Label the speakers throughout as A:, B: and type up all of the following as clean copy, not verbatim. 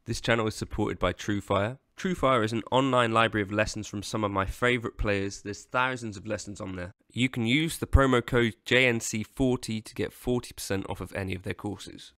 A: This channel is supported by TrueFire. TrueFire is an online library of lessons from some of my favourite players. There's thousands of lessons on there. You can use the promo code JNC40 to get 40% off of any of their courses.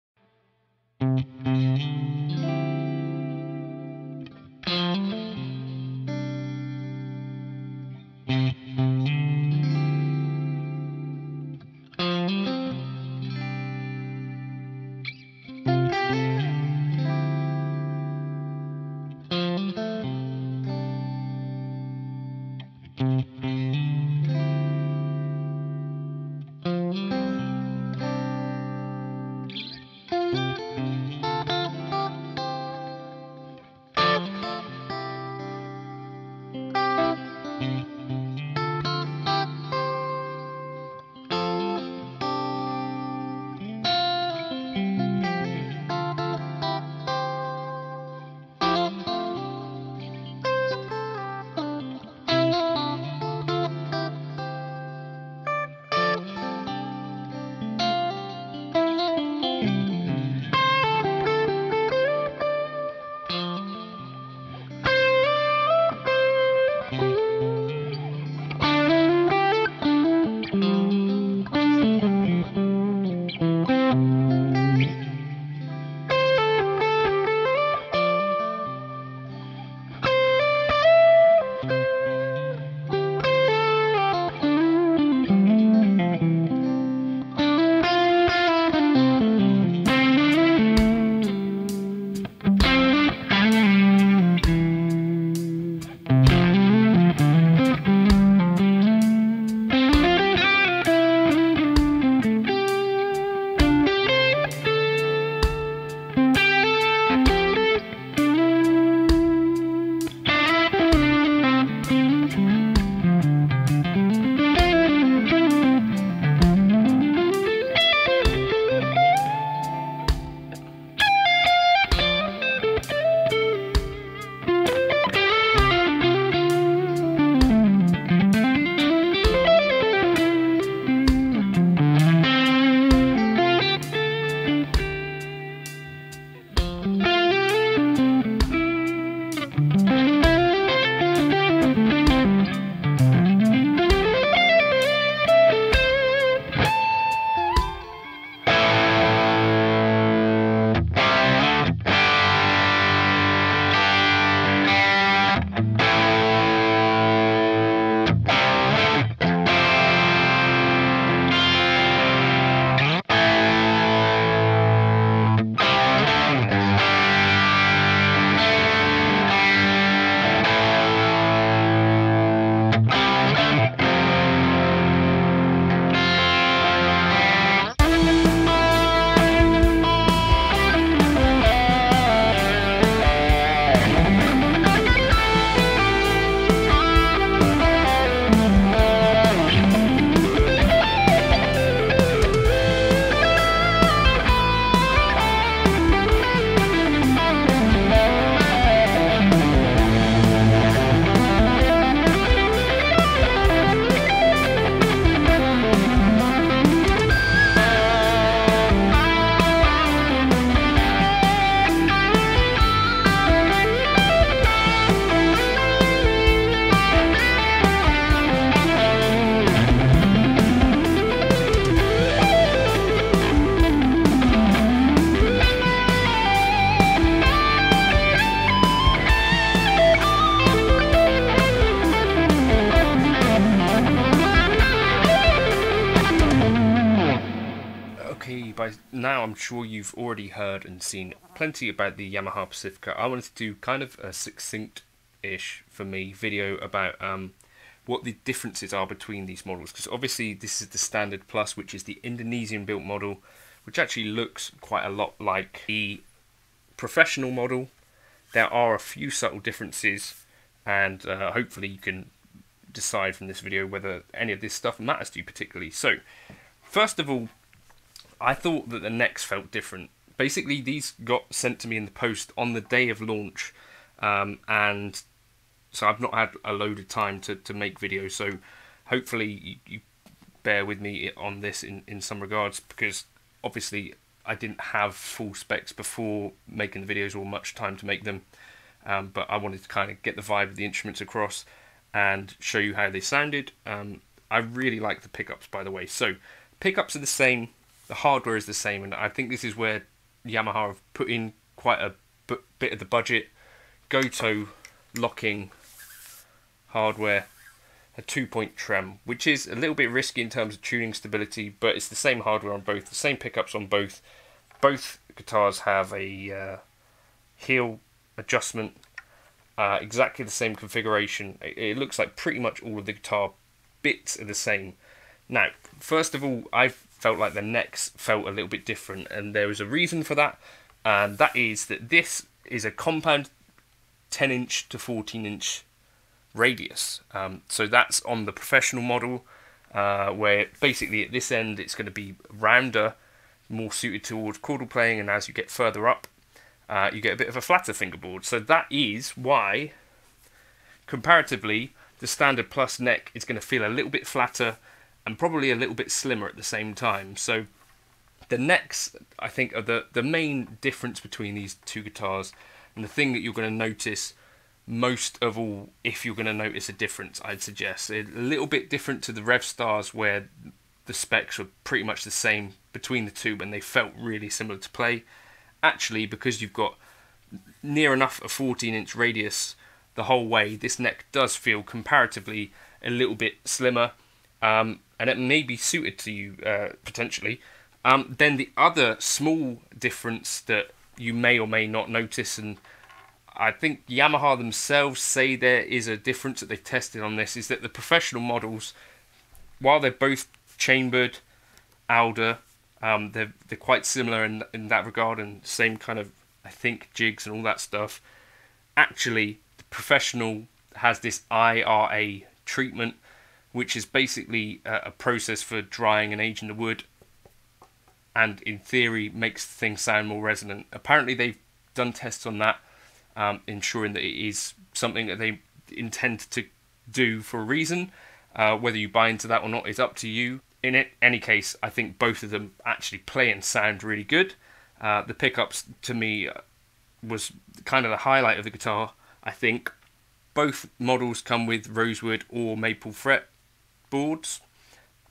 A: By now I'm sure you've already heard and seen plenty about the Yamaha Pacifica. I wanted to do kind of a succinct-ish, for me, video about what the differences are between these models, because obviously this is the Standard Plus, which is the Indonesian built model, which actually looks quite a lot like the professional model. There are a few subtle differences, and hopefully you can decide from this video whether any of this stuff matters to you particularly. So first of all, I thought that the necks felt different. Basically, these got sent to me in the post on the day of launch, and so I've not had a load of time to make videos, so hopefully you bear with me on this in some regards, because obviously I didn't have full specs before making the videos or much time to make them, but I wanted to kind of get the vibe of the instruments across and show you how they sounded. I really like the pickups, by the way. So pickups are the same, the hardware is the same, and I think this is where Yamaha have put in quite a bit of the budget. Goto locking hardware, a 2-point trem, which is a little bit risky in terms of tuning stability, but it's the same hardware on both, the same pickups on both. Both guitars have a heel adjustment, exactly the same configuration. It looks like pretty much all of the guitar bits are the same. Now, first of all, I felt like the necks felt a little bit different, and there was a reason for that, and that is that this is a compound 10-inch to 14-inch radius. So that's on the professional model, where basically at this end it's going to be rounder, more suited towards chordal playing, and as you get further up, you get a bit of a flatter fingerboard. So that is why, comparatively, the standard plus neck is going to feel a little bit flatter and probably a little bit slimmer at the same time. So the necks, I think, are the main difference between these two guitars, and the thing that you're going to notice most of all, if you're going to notice a difference, I'd suggest. A little bit different to the Rev Stars, where the specs were pretty much the same between the two, and they felt really similar to play. Actually, because you've got near enough a 14-inch radius the whole way, this neck does feel comparatively a little bit slimmer, and it may be suited to you, potentially. Then the other small difference that you may or may not notice, and I think Yamaha themselves say there is a difference that they've tested on this, is that the professional models, while they're both chambered Alder, they're quite similar in that regard, and same kind of, I think, jigs and all that stuff. Actually, the professional has this IRA treatment, which is basically a process for drying and aging the wood, and in theory makes things sound more resonant. Apparently they've done tests on that, ensuring that it is something that they intend to do for a reason. Whether you buy into that or not is up to you. In any case, I think both of them actually play and sound really good. The pickups, to me, was kind of the highlight of the guitar, I think. Both models come with rosewood or maple fret boards.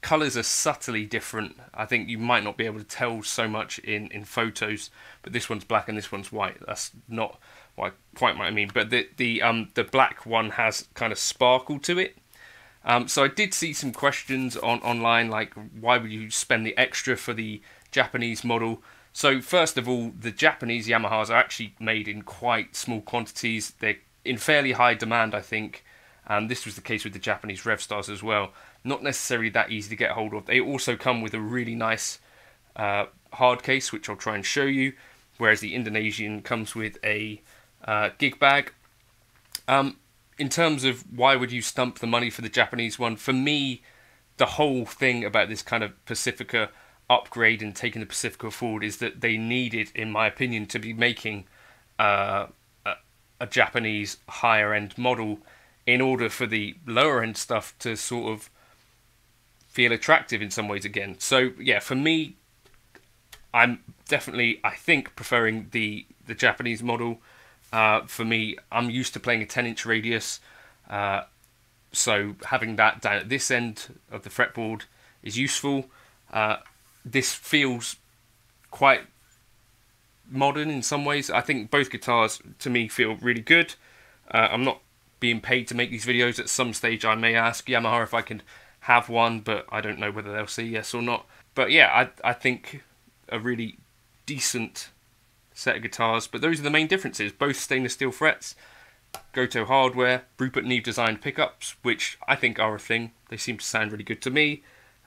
A: Colours are subtly different. I think you might not be able to tell so much in photos, but this one's black and this one's white. That's not quite what I mean, but the black one has kind of sparkle to it. So I did see some questions online, like why would you spend the extra for the Japanese model? So first of all, the Japanese Yamahas are actually made in quite small quantities. They're in fairly high demand, I think, and this was the case with the Japanese Rev Stars as well. Not necessarily that easy to get hold of. They also come with a really nice hard case, which I'll try and show you, whereas the Indonesian comes with a gig bag. In terms of why would you stump the money for the Japanese one, for me, the whole thing about this kind of Pacifica upgrade and taking the Pacifica forward is that they needed, in my opinion, to be making a Japanese higher end model in order for the lower end stuff to sort of feel attractive in some ways again. So yeah, for me, I'm definitely, I think, preferring the Japanese model. For me, I'm used to playing a 10-inch radius, so having that down at this end of the fretboard is useful. This feels quite modern in some ways. I think both guitars, to me, feel really good. I'm not being paid to make these videos. At some stage, I may ask Yamaha if I can have one, but I don't know whether they'll say yes or not. But yeah, I think a really decent set of guitars, but those are the main differences. Both stainless steel frets, Goto hardware, Rupert Neve designed pickups, which I think are a thing. They seem to sound really good to me.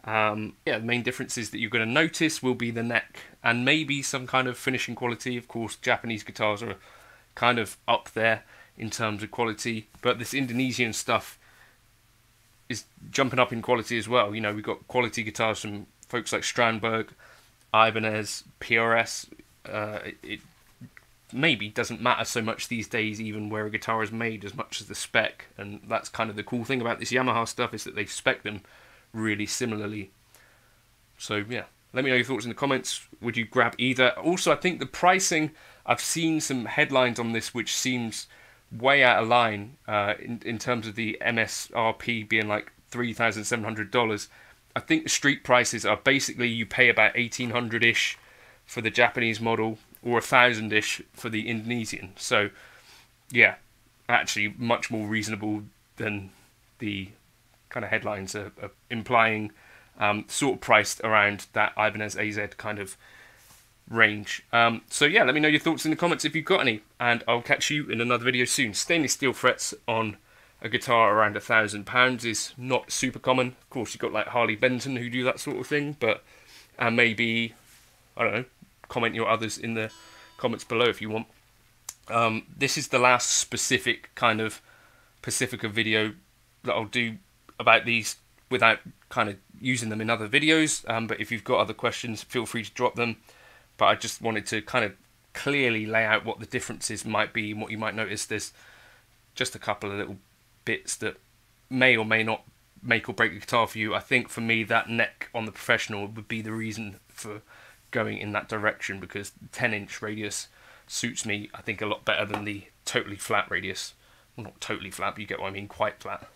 A: Yeah, the main differences that you're going to notice will be the neck and maybe some kind of finishing quality. Of course, Japanese guitars are kind of up there in terms of quality, but this Indonesian stuff is jumping up in quality as well. You know, we've got quality guitars from folks like Strandberg, Ibanez, PRS. It maybe doesn't matter so much these days even where a guitar is made as much as the spec, and that's kind of the cool thing about this Yamaha stuff, is that they spec them really similarly. So yeah, Let me know your thoughts in the comments. Would you grab either? Also, I think the pricing, I've seen some headlines on this which seems way out of line in terms of the MSRP being like $3,700. I think the street prices are basically you pay about 1,800-ish for the Japanese model or 1,000-ish for the Indonesian. So, yeah, actually much more reasonable than the kind of headlines are implying, sort of priced around that Ibanez AZ kind of range. So yeah, let me know your thoughts in the comments if you've got any, and I'll catch you in another video soon. Stainless steel frets on a guitar around £1,000 is not super common. Of course, you've got like Harley Benton who do that sort of thing, but maybe, I don't know, comment your others in the comments below if you want. This is the last specific kind of Pacifica video that I'll do about these without kind of using them in other videos, but if you've got other questions, feel free to drop them. But I just wanted to kind of clearly lay out what the differences might be and what you might notice. There's just a couple of little bits that may or may not make or break the guitar for you. I think for me, that neck on the Professional would be the reason for going in that direction, because the 10-inch radius suits me, I think, a lot better than the totally flat radius. Well, not totally flat, but you get what I mean, quite flat.